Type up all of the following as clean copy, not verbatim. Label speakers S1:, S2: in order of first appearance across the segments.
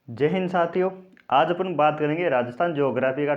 S1: जय हिंद साथियों। आज अपन बात करेंगे राजस्थान ज्योग्राफी का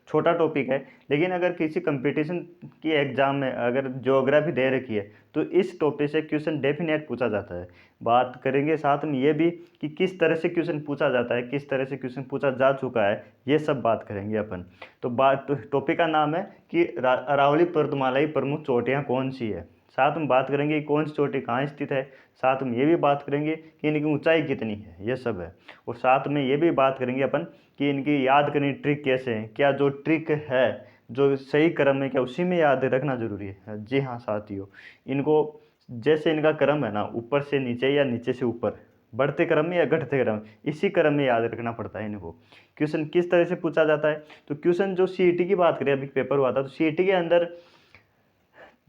S1: छोटा टॉपिक है, लेकिन अगर किसी कंपटीशन की एग्जाम में अगर ज्योग्राफी दे रखी है तो इस टॉपिक से क्वेश्चन डेफिनेट पूछा जाता है। बात करेंगे साथ में ये भी कि किस तरह से क्वेश्चन पूछा जाता है, किस तरह से क्वेश्चन पूछा जा चुका है, ये सब बात करेंगे अपन। तो बात टॉपिक का नाम है कि अरावली पर्वतमाला की प्रमुख चोटियाँ कौन सी है। साथ में बात करेंगे कि कौन सी चोटी कहाँ स्थित है। साथ में ये भी बात करेंगे कि इनकी ऊंचाई कितनी है, ये सब है। और साथ में ये भी बात करेंगे अपन कि इनकी याद करने की ट्रिक कैसे है, क्या जो ट्रिक है जो सही क्रम है क्या उसी में याद रखना जरूरी है। जी हाँ साथियों, इनको जैसे इनका क्रम है ना, ऊपर से नीचे या नीचे से ऊपर, बढ़ते क्रम में या घटते क्रम, इसी क्रम में याद रखना पड़ता है इनको। क्वेश्चन किस तरह से पूछा जाता है, तो क्वेश्चन जो सीईटी की बात करें, अभी पेपर हुआ था तो सीईटी के अंदर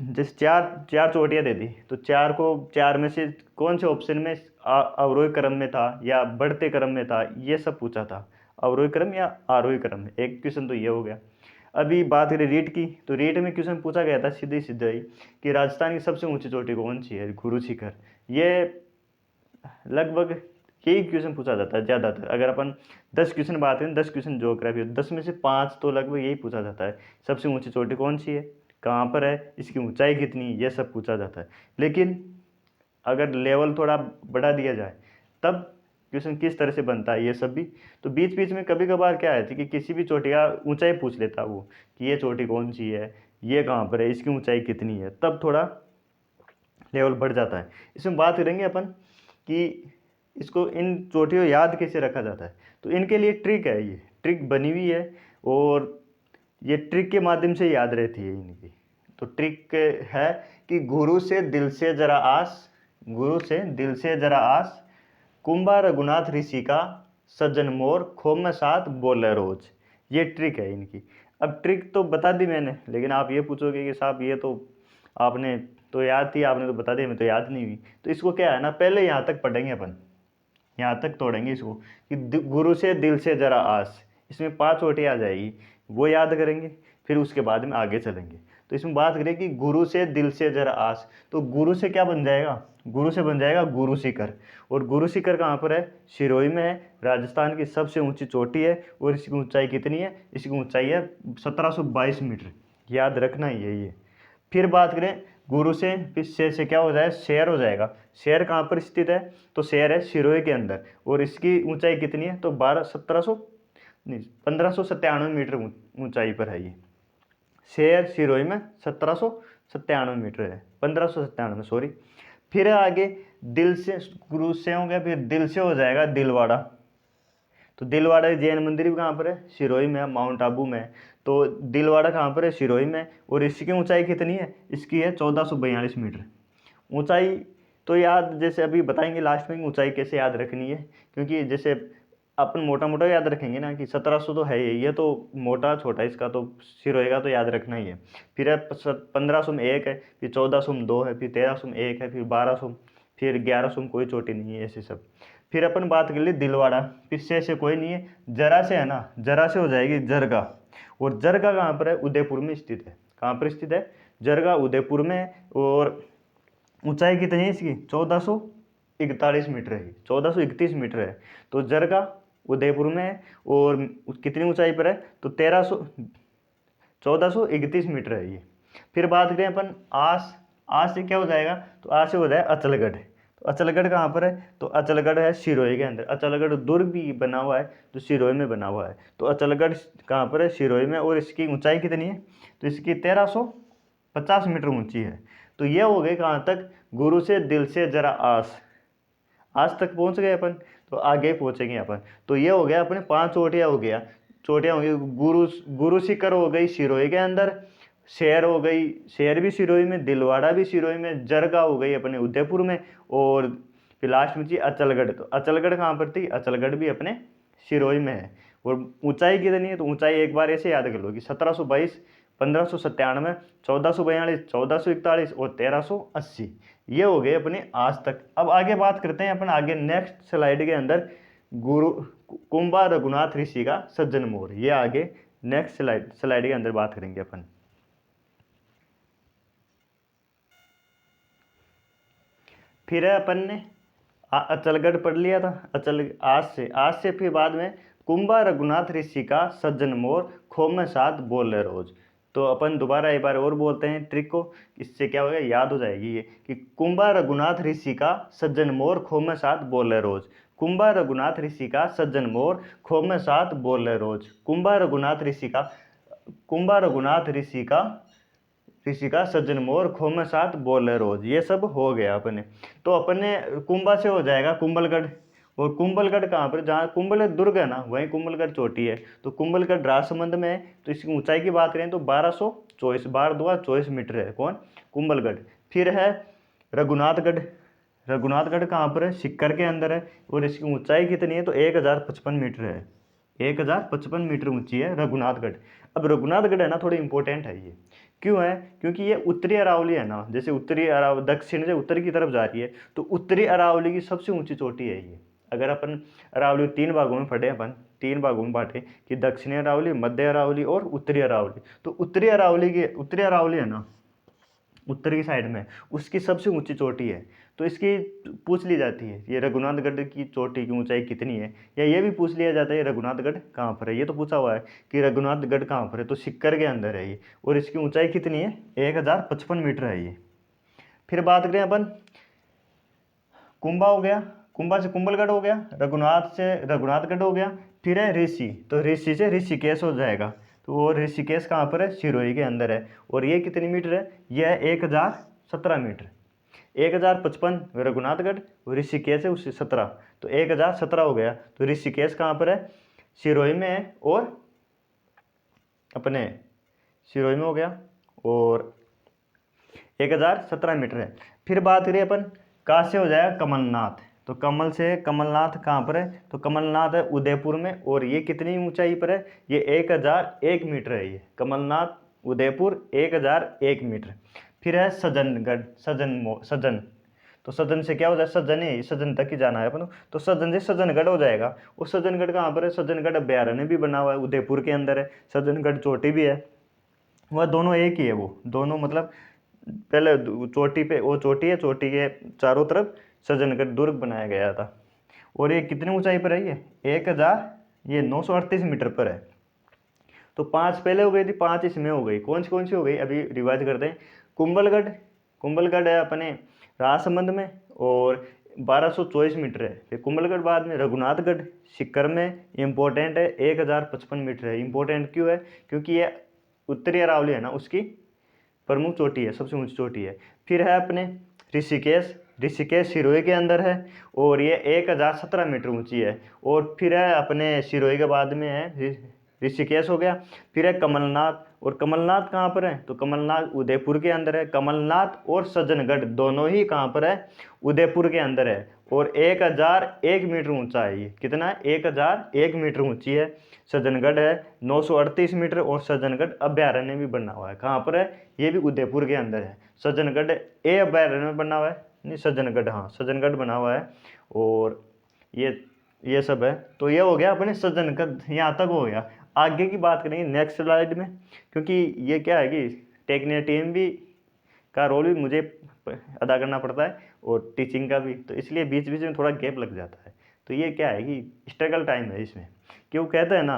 S1: जैसे चार चार चोटियाँ दे दी, तो चार में से कौन से ऑप्शन में अवरोही क्रम में था या बढ़ते क्रम में था, ये सब पूछा था। अवरोही क्रम या आरोही क्रम में, एक क्वेश्चन तो ये हो गया। अभी बात करें रीट की, तो रीट में क्वेश्चन पूछा गया था सीधे सीधे ही कि राजस्थान की सबसे ऊंची चोटी कौन सी है, गुरु शिखर। ये लगभग यही क्वेश्चन पूछा जाता है ज़्यादातर। अगर अपन 10 क्वेश्चन बात करें, 10 क्वेश्चन ज्योग्राफी, 10 में से 5 तो लगभग यही पूछा जाता है, सबसे ऊंची चोटी कौन सी है, कहाँ पर है, इसकी ऊंचाई कितनी, ये सब पूछा जाता है। लेकिन अगर लेवल थोड़ा बढ़ा दिया जाए तब क्वेश्चन किस तरह से बनता है, ये सब भी। तो बीच बीच में कभी कभार क्या है कि किसी भी चोटी का ऊंचाई पूछ लेता वो कि ये चोटी कौन सी है, ये कहाँ पर है, इसकी ऊंचाई कितनी है, तब थोड़ा लेवल बढ़ जाता है। इसमें बात करेंगे अपन कि इसको इन चोटियों याद कैसे रखा जाता है। तो इनके लिए ट्रिक है, ये ट्रिक बनी हुई है और ये ट्रिक के माध्यम से याद रहती है इनकी। तो ट्रिक है कि गुरु से दिल से जरा आस, गुरु से दिल से जरा आस, कुंभा रघुनाथ ऋषि का, सज्जन मोर खो में साथ बोले रोज। ये ट्रिक है इनकी। अब ट्रिक तो बता दी मैंने, लेकिन आप ये पूछोगे कि साहब ये तो आपने तो याद थी, आपने तो बता दिया, मैं तो याद नहीं हुई। तो इसको क्या है ना, पहले यहाँ तक पढ़ेंगे अपन, यहाँ तक तोड़ेंगे इसको कि गुरु से दिल से जरा आस, इसमें 5 चोटी आ जाएगी, वो याद करेंगे, फिर उसके बाद में आगे चलेंगे। तो इसमें बात करें कि गुरु से दिल से जरा आस, तो गुरु से क्या बन जाएगा, गुरु से बन जाएगा गुरु शिखर। और गुरु शिखर कहाँ पर है, सिरोही में है, राजस्थान की सबसे ऊंची चोटी है। और इसकी ऊंचाई कितनी है, इसकी ऊंचाई है 1722 मीटर, याद रखना ही है ये। फिर बात करें गुरु से, फिर से क्या हो जाए, शेर हो जाएगा। शेर कहाँ पर स्थित है, तो शेर है सिरोही के अंदर, और इसकी ऊंचाई कितनी है, तो 1597 मीटर ऊंचाई पर है ये। शेर सिरोही में 1797 मीटर है, 1597 सॉरी। फिर आगे दिल से, गुरु से हो गया, फिर दिल से हो जाएगा दिलवाड़ा। तो दिलवाड़ा जैन मंदिर भी कहाँ पर है, सिरोही में है, माउंट आबू में है। तो दिलवाड़ा कहाँ पर है, सिरोही में। और इसकी ऊंचाई कितनी है, इसकी है 1442 मीटर ऊंचाई। तो याद जैसे अभी बताएंगे लास्ट में ऊंचाई कैसे याद रखनी है, क्योंकि जैसे अपन मोटा मोटा याद रखेंगे ना कि 1700 तो है ये तो मोटा छोटा इसका तो सिरोही का तो याद रखना ही है। फिर 1500 में एक है, फिर 1400 में 2 है, फिर 1300 में 1 है, फिर 1200, फिर 1100 में कोई चोटी नहीं है, ऐसे सब। फिर अपन बात कर ली दिलवाड़ा, फिर से कोई नहीं है, जरा से है ना, जरा से हो जाएगी जरगा। और जरगा कहाँ पर है, उदयपुर में स्थित है। कहाँ पर स्थित है, जरगा उदयपुर में है। और ऊंचाई कितनी है इसकी, 1441 मीटर है, 1431 मीटर है। तो जरगा उदयपुर में है, और कितनी ऊंचाई पर है, तो 1431 मीटर है ये। फिर बात करें अपन आस, आस से क्या हो जाएगा, तो आस से हो जाए अचलगढ़। तो अचलगढ़ कहाँ पर है, तो अचलगढ़ है सिरोही के अंदर। अचलगढ़ दुर्ग भी बना हुआ है जो सिरोही में बना हुआ है। तो अचलगढ़ कहाँ पर है, सिरोही में। और इसकी ऊंचाई कितनी है, तो इसकी 1350 मीटर ऊंची है। तो ये हो गए कहाँ तक, गुरु से दिल से जरा आस, आज तक पहुंच गए अपन। तो आगे पहुंचेंगे अपन। तो ये हो गया अपने 5 चोटियां, हो गया चोटियां हो गई। गुरु गुरु शिखर हो गई सिरोही के अंदर, शेर हो गई, शेर भी सिरोही में, दिलवाड़ा भी सिरोही में, जरगा हो गई अपने उदयपुर में। और फिर लास्ट में थी अचलगढ़। तो अचलगढ़ कहाँ पर थी, अचलगढ़ भी अपने सिरोही में है। और ऊंचाई कितनी है, तो ऊंचाई एक बार ऐसे याद कर लो कि 1722, 1597, 1442, 1441 और 1380। ये हो गए अपने आज तक। अब आगे बात करते हैं अपन, आगे नेक्स्ट स्लाइड के अंदर गुरु कुंभा रघुनाथ ऋषि का सज्जन मोर, ये आगे नेक्स्ट स्लाइड के अंदर बात करेंगे अपन। फिर है अपन ने अचलगढ़ पढ़ लिया था। अचल आज से फिर बाद में कुंभा रघुनाथ ऋषि का सज्जन मोर खो में साथ बोले रोज। तो अपन दोबारा एक बार और बोलते हैं ट्रिक को, इससे क्या होगा, याद हो जाएगी ये कि कुंभा रघुनाथ ऋषि का सज्जन मोर खो में साथ बोले रोज। कुंभा रघुनाथ ऋषि का सज्जन मोर खो में साथ बोले रोज। कुंभा रघुनाथ ऋषि का, कुंभा रघुनाथ ऋषि का सज्जन मोर खो में साथ बोले रोज। ये सब हो गया अपने। तो अपने कुंभा से हो जाएगा कुंभलगढ़। और कुंभलगढ़ कहाँ पर, जहाँ कुंभल दुर्ग है ना वहीं कुंभलगढ़ चोटी है। तो कुंभलगढ़ राजसमंद में है। तो इसकी ऊंचाई की बात करें तो 1224, 1224 मीटर है। कौन, कुंभलगढ़। फिर है रघुनाथगढ़। रघुनाथगढ़ कहाँ पर है, सिक्कर के अंदर है। और इसकी ऊंचाई कितनी है तो 1055 मीटर है। 1055 मीटर ऊंची है रघुनाथगढ़। अब रघुनाथगढ़ है ना थोड़ी इंपॉर्टेंट है ये। क्यों है, क्योंकि ये उत्तरी अरावली है ना, जैसे उत्तरी अरावली दक्षिण से उत्तर की तरफ जा रही है, तो उत्तरी अरावली की सबसे ऊंची चोटी है ये। अगर अपन अरावली तीन भागों में पढ़े, अपन तीन भागों में बांटे कि दक्षिणी अरावली, मध्य अरावली और उत्तरी अरावली। तो उत्तरी अरावली है ना, उत्तर की साइड में, उसकी सबसे ऊंची चोटी है। तो इसकी पूछ ली जाती है ये रघुनाथगढ़ की चोटी की ऊंचाई कितनी है, या ये भी पूछ लिया जाता है रघुनाथगढ़ कहाँ पर है। ये तो पूछा हुआ है कि रघुनाथगढ़ कहाँ पर है, तो सिक्कर के अंदर है ये। और इसकी ऊंचाई कितनी है, 1055 मीटर है ये। फिर बात करें अपन, कुंभा हो गया, कुंभा से कुंभलगढ़ हो गया, रघुनाथ से रघुनाथगढ़ हो गया। फिर है ऋषि, तो ऋषि से ऋषिकेश हो जाएगा। तो वो ऋषिकेश कहाँ पर है, सिरोही के अंदर है। और ये कितनी मीटर है, यह है 1017 मीटर। 1055 रघुनाथगढ़, और ऋषिकेश है उससे 17, तो 1017 हो गया। तो ऋषिकेश कहाँ पर है, सिरोही में है। और अपने सिरोही में हो गया, और 1017 मीटर है। फिर बात करिए अपन, कहाँ से हो जाएगा, कमलनाथ। तो कमल से कमलनाथ कहाँ पर है, तो कमलनाथ है उदयपुर में। और ये कितनी ऊंचाई पर है, ये 1001 मीटर है ये। कमलनाथ उदयपुर 1001 मीटर। फिर है सज्जनगढ़, सज्जन। तो सज्जन से क्या हो जाए, सज्जन ही, सज्जन तक ही जाना है अपन को। तो सज्जन से सज्जनगढ़ हो जाएगा। और सज्जनगढ़ कहाँ पर है, सज्जनगढ़ अभ्यारण्य भी बना हुआ है, उदयपुर के अंदर है। सज्जनगढ़ चोटी भी है। वह दोनों एक ही है, वो दोनों मतलब पहले चोटी पे, वो चोटी है, चोटी के चारों तरफ सज्जनगढ़ दुर्ग बनाया गया था। और ये कितनी ऊंचाई पर है, ये 938 मीटर पर है। तो 5 पहले हो गई थी, 5 इसमें हो गई। कौन सी हो गई, अभी रिवाइज करते हैं। कुंभलगढ़, कुंभलगढ़ है अपने राजसमंद में, और 1224 मीटर है। फिर कुंभलगढ़ बाद में रघुनाथगढ़ सिक्कर में, इंपॉर्टेंट है, 1055 मीटर है। इंपॉर्टेंट क्यों है, क्योंकि ये उत्तरी अरावली है ना उसकी प्रमुख चोटी है, सबसे ऊंची चोटी है। फिर है अपने ऋषिकेश, ऋषिकेश सिरोही के अंदर है। और ये 1017 मीटर ऊंची है। और फिर है अपने सिरोही के बाद में है ऋषिकेश हो गया। फिर है कमलनाथ, और कमलनाथ कहाँ पर है, तो कमलनाथ उदयपुर के अंदर है। कमलनाथ और सज्जनगढ़ दोनों ही कहाँ पर है, उदयपुर के अंदर है। और 1001 मीटर ऊंचा है ये। कितना है, 1001 मीटर ऊंची है। सज्जनगढ़ है 938 मीटर। और सज्जनगढ़ अभ्यारण्य भी बना हुआ है, कहाँ पर है, ये भी उदयपुर के अंदर है। सज्जनगढ़ ए अभ्यारण्य में बना हुआ है, नहीं सज्जनगढ़, हाँ सज्जनगढ़ बना हुआ है। और ये सब है। तो ये हो गया अपने सज्जनगढ़, यहाँ तक हो गया। आगे की बात करेंगे नेक्स्ट स्लाइड में, क्योंकि ये क्या है कि टेक्निकल टीम भी का रोल भी मुझे अदा करना पड़ता है, और टीचिंग का भी, तो इसलिए बीच बीच में थोड़ा गैप लग जाता है। तो ये क्या है कि स्ट्रगल टाइम है इसमें। क्यों कहते हैं ना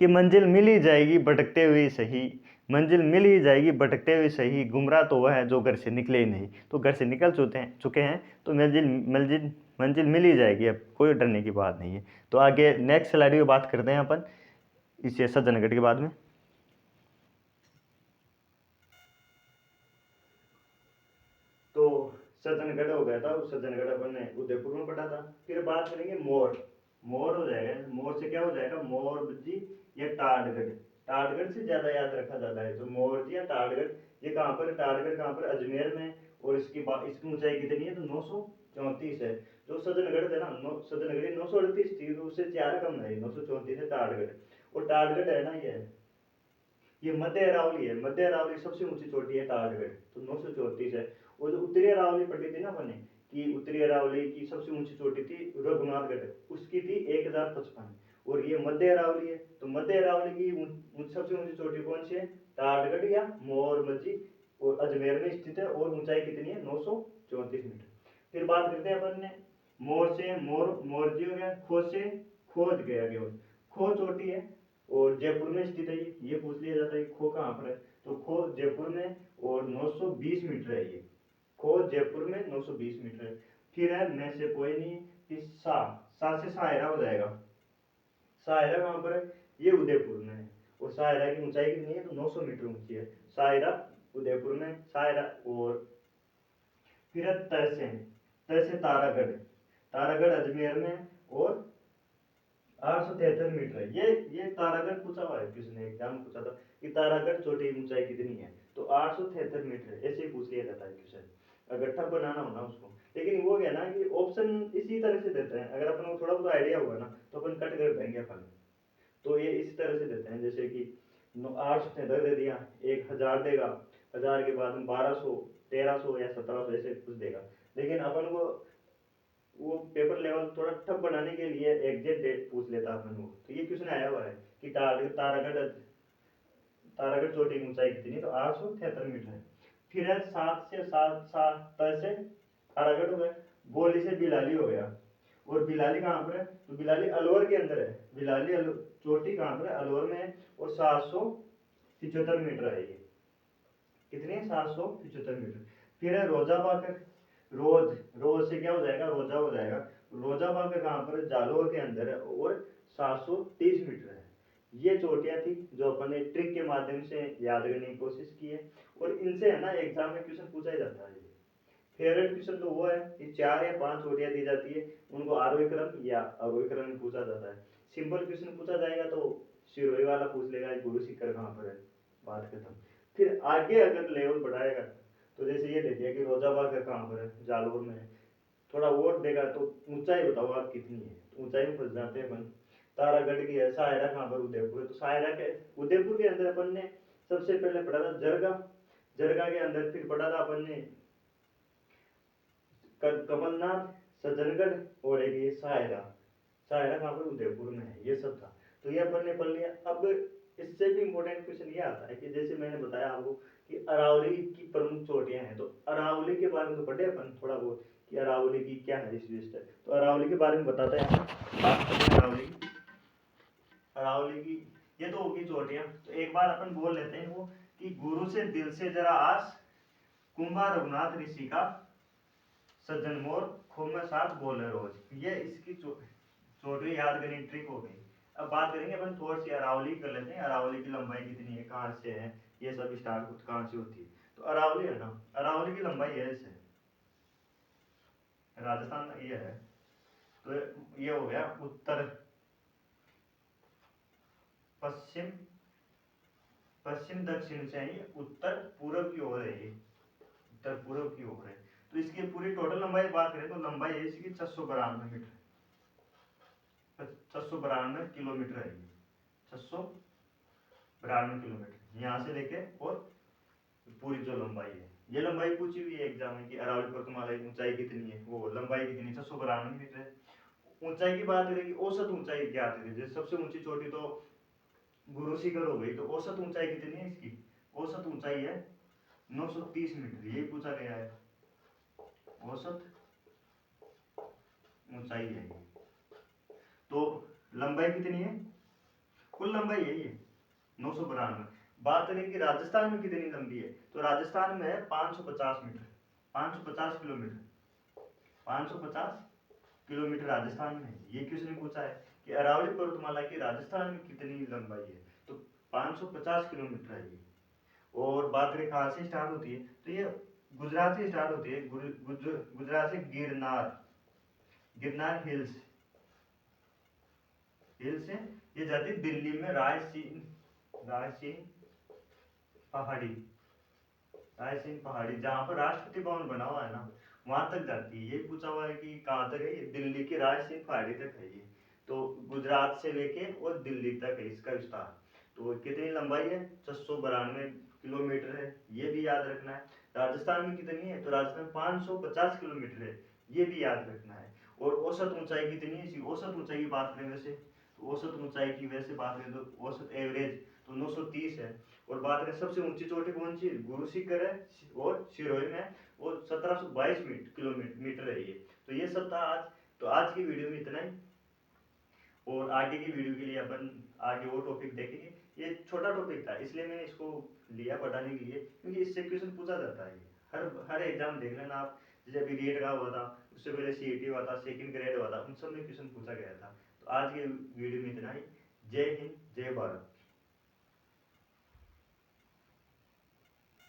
S1: कि मंजिल मिल ही जाएगी भटकते हुए सही, मंजिल मिल ही जाएगी भटकते हुए सही, गुमराह तो वह है जो घर से निकले ही नहीं। तो घर से निकल चुके हैं तो मंजिल मंजिल मंजिल मिल ही जाएगी, अब कोई डरने की बात नहीं है। तो आगे नेक्स्ट स्लाइड की बात करते हैं अपन इसे सज्जनगढ़ के बाद में। तो सज्जनगढ़ हो गया था, उस सज्जनगढ़ अपन ने उदयपुर में पढ़ा था। फिर बात करेंगे मोर, मोर हो जाएगा। मोर से क्या हो जाएगा, मोर जी या टाटगढ़। टाटगढ़ से ज्यादा याद रखा जाता है, तो मोर जी या टाटगढ़। ये कहाँ पर है, टाटगढ़ कहाँ पर, अजमेर में। और इसकी ऊंचाई कितनी है, तो 934 है। जो सज्जनगढ़ थे ना, सज्जनगढ़ 938 थी, तो उससे 4 कम है, 934 है टाटगढ़। और टाटगढ़ है ना, ये मध्य अरावली है। मध्य अरावली सबसे ऊंची चोटी है टाटगढ़, तो 934 है। और जो उत्तरी अरावली पढ़ी थी ना अपने, कि उत्तरी अरावली की सबसे ऊंची चोटी थी रघुनाथगढ़, उसकी थी 1055। और ये मध्य अरावली है, तो मध्य अरावली की सबसे ऊंची चोटी कौन सी है, टाटगढ़ या मोर मस्जिद, और अजमेर में स्थित है। और ऊंचाई कितनी है, 934 मीटर। फिर बात करते हैं अपन ने मोर से, मोरजी हो गया, खो से खोज गया केवल। खो चोटी है और जयपुर में स्थित है, ये पूछ लिया जाता है खो कहाँ पर है, तो खो जयपुर में और 920 मीटर है ये। खो जयपुर में 920 मीटर है। फिर है मैं से कोई नहीं, फिर सा से सायरा हो जाएगा। सायरा कहाँ पर है, ये उदयपुर में है। और सायरा की ऊंचाई कितनी है, तो 900 मीटर ऊंची है सायरा, उदयपुर में सायरा। और फिर है तय से तारागढ़, तारागढ़ अजमेर में और 873 मीटर है। ये तारागढ़ पूछा हुआ है, किसने एग्जाम पूछा था कि तारागढ़ चोटी ऊंचाई कितनी है, तो 873 मीटर है। ऐसे ही पूछ लिया जाता है क्वेश्चन, अगर टफ बनाना हो ना उसको। लेकिन वो क्या ना कि ऑप्शन इसी तरह से देते हैं, अगर अपन को थोड़ा बहुत आइडिया होगा ना तो अपन कट कर देंगे अपन। तो ये इस तरह से देते हैं, जैसे कि 873 दे दिया, 1000 देगा, 1000 के बाद में 1200, 1300 या 1700 ऐसे कुछ देगा। लेकिन अपन को वो पेपर लेवल थोड़ा टफ बनाने के लिए एग्जैक्ट डेट पूछ लेता अपन वो। तो ये क्वेश्चन आया हुआ है कि तारागढ़ तारागढ़ चोटी की ऊंचाई कितनी, तो 873 मीटर है। फिर है सात से तारागढ़ हो गया, बोली से बिलाली हो गया। और बिलाली कहाँ पर है, तो बिलाली अलवर के अंदर है। चोटी कहाँ पर है, अलवर में है। और 775 मीटर है ये। कितने, 775 मीटर। फिर है रोजा पाकर, रोज से क्या हो जाएगा, रोजा हो जाएगा। रोजा पाकर कहाँ पर, जालोर के अंदर है और 730 मीटर है। ये चोटियां थी जो अपन ने ट्रिक के माध्यम से याद करने की कोशिश की है। और इनसे है ना एग्जाम में क्वेश्चन पूछा ही जाता है। फेवरेट क्वेश्चन तो वो है कि 4 या 5 चोटियां दी जाती है, उनको आरोही क्रम या अवरोही क्रम में पूछा जाता है। सिंपल क्वेश्चन पूछा जाएगा तो शिरोही वाला पूछ लेगा गुरु शिखर कहाँ पर है, बात खत्म। फिर आगे अगर लेवल बढ़ाएगा तो जैसे ये दे दिया कि रोजा बाग कहाँ पर है, जालोर में है। थोड़ा और देगा तो ऊंचाई बताओ आप कितनी है, तो ऊंचाई में फंस जाते हैं अपन। तारागढ़ की है, सायरा कहाँ पर, उदयपुर है। तो सायरा के उदयपुर के अंदर अपन ने सबसे पहले पढ़ा था जरगा, जरगा के अंदर फिर पढ़ा था अपन ने कमलनाथ, सज्जनगढ़ और एक ये सायरा। सायरा कहाँ पर, उदयपुर में है। ये सब था, तो ये अपन ने पढ़ लिया। अब इससे भी इम्पोर्टेंट क्वेश्चन ये आता है कि जैसे मैंने बताया आपको कि अरावली की प्रमुख चोटियां हैं, तो अरावली के बारे में तो पढ़े अपन थोड़ा बहुत कि अरावली की क्या है विशिष्ट है। तो अरावली के बारे में बताते हैं, बात करते हैं अरावली की। अरावली की ये तो होगी चोटियां, तो एक बार अपन बोल लेते हैं वो कि गुरु से दिल से जरा आस, कुंभा रघुनाथ ऋषि का, सज्जन मोर खूब में साथ बोले रोज। ये इसकी चोटी याद करने की ट्रिक हो गई। अब बात करेंगे अपन थोड़ी सी अरावली कर लेते हैं, अरावली की लंबाई कितनी है, कहाँ से है, ये सब स्टार्ट कहाँ से होती है। तो अरावली है ना, अरावली की लंबाई है ऐसे, राजस्थान में ये है। तो ये हो गया उत्तर पश्चिम, पश्चिम दक्षिण से है, उत्तर पूर्व की ओर है ये, उत्तर पूर्व की ओर है। तो इसकी पूरी टोटल लंबाई बात करें तो लंबाई है इसकी 692 मीटर, 692 किलोमीटर है ये, 692 किलोमीटर यहाँ से लेके और पूरी जो लंबाई है। ये लंबाई पूछी हुई है एग्जाम में कि अरावली पर्वतमाला की ऊंचाई कितनी है, वो लंबाई कितनी, 692 मीटर है। ऊंचाई की बात करेंगे, औसत ऊंचाई क्या आती है, जैसे सबसे ऊंची चोटी तो गुरु शिखर हो गई, तो औसत ऊंचाई कितनी है इसकी, औसत ऊंचाई है 930 मीटर, यही पूछा गया है, औसत ऊंचाई है। तो लंबाई कितनी है, कुल लंबाई है ये 992। बात करें कि राजस्थान में कितनी लंबी है, तो राजस्थान में है 550 मीटर, 550 किलोमीटर, 550 किलोमीटर राजस्थान में है। ये किसने पूछा है कि अरावली पर्वतमाला की राजस्थान में कितनी लंबाई है, तो 550 किलोमीटर है ये। और बात करें कहाँ से स्टार्ट होती है, तो ये गुजरात से स्टार्ट होती है, गुजरात से गिरनार, गिरनार हिल्स, हिल से ये जाती है दिल्ली में रायसीन, रायसीन पहाड़ी, रायसीन पहाड़ी जहाँ पर राष्ट्रपति भवन बना हुआ है ना, वहां तक जाती है। ये पूछा हुआ है कि कहाँ तक है, ये दिल्ली की रायसीन पहाड़ी तक है ये। तो गुजरात से लेके और दिल्ली तक है इसका विस्तार। तो कितनी लंबाई है, 692 किलोमीटर है, ये भी याद रखना है। राजस्थान में कितनी है, तो राजस्थान 550 किलोमीटर है, ये भी याद रखना है। और औसत ऊंचाई कितनी है, औसत ऊंचाई की बात करें वैसे, तो औसत ऊंचाई की वैसे बात करें तो औसत एवरेज तो 930 है। और बात करें सबसे ऊंची चोटी कौन सी, गुरु शिखर है और सिरोही में, और 1722 किलोमीटर है ये। तो ये सब था आज। तो आज की वीडियो में इतना ही, और आगे की वीडियो के लिए अपन आगे वो टॉपिक देखेंगे। ये छोटा टॉपिक था इसलिए मैंने इसको लिया पढ़ाने के लिए, क्योंकि इससे क्वेश्चन पूछा जाता है। हर हर एग्जाम देख लेना आप, जैसे अभी गेट का हुआ था, उससे पहले सीईटी हुआ था, सेकंड ग्रेड हुआ था, उन सब में क्वेश्चन पूछा गया था। तो आज के वीडियो में इतना ही। जय हिंद, जय भारत।